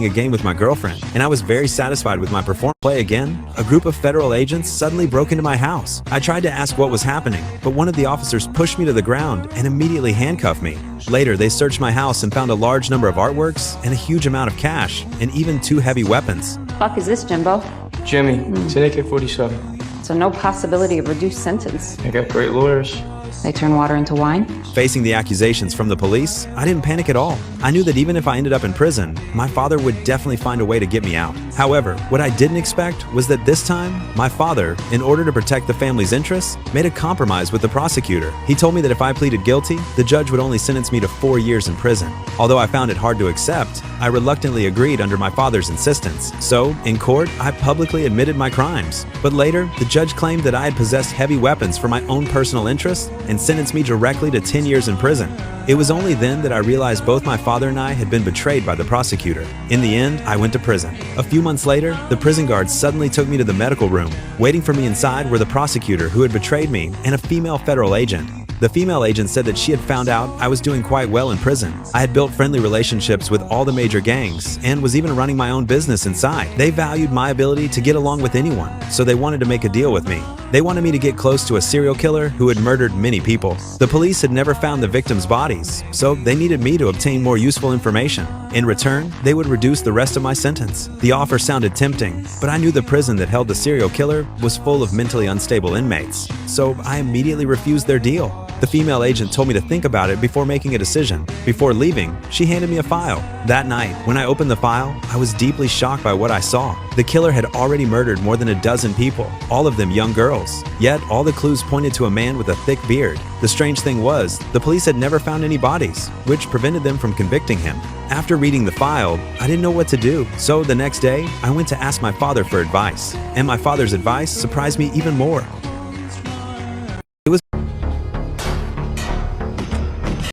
a game with my girlfriend, and I was very satisfied with my performance. Play again, a group of federal agents suddenly broke into my house. I tried to ask what was happening, but one of the officers pushed me to the ground and immediately handcuffed me. Later, they searched my house and found a large number of artworks and a huge amount of cash, and even 2 heavy weapons. Fuck is this, Jimbo? Jimmy, it's an AK-47. So no possibility of reduced sentence. I got great lawyers. They turn water into wine? Facing the accusations from the police, I didn't panic at all. I knew that even if I ended up in prison, my father would definitely find a way to get me out. However, what I didn't expect was that this time, my father, in order to protect the family's interests, made a compromise with the prosecutor. He told me that if I pleaded guilty, the judge would only sentence me to 4 years in prison. Although I found it hard to accept, I reluctantly agreed under my father's insistence. So, in court, I publicly admitted my crimes. But later, the judge claimed that I had possessed heavy weapons for my own personal interests and sentenced me directly to 10 years in prison. It was only then that I realized both my father and I had been betrayed by the prosecutor. In the end, I went to prison. A few months later, the prison guards suddenly took me to the medical room. Waiting for me inside were the prosecutor who had betrayed me and a female federal agent. The female agent said that she had found out I was doing quite well in prison. I had built friendly relationships with all the major gangs and was even running my own business inside. They valued my ability to get along with anyone, so they wanted to make a deal with me. They wanted me to get close to a serial killer who had murdered many people. The police had never found the victims' bodies, so they needed me to obtain more useful information. In return, they would reduce the rest of my sentence. The offer sounded tempting, but I knew the prison that held the serial killer was full of mentally unstable inmates, so I immediately refused their deal. The female agent told me to think about it before making a decision. Before leaving, she handed me a file. That night, when I opened the file, I was deeply shocked by what I saw. The killer had already murdered more than a dozen people, all of them young girls. Yet, all the clues pointed to a man with a thick beard. The strange thing was, the police had never found any bodies, which prevented them from convicting him. After reading the file, I didn't know what to do, so the next day, I went to ask my father for advice. And my father's advice surprised me even more.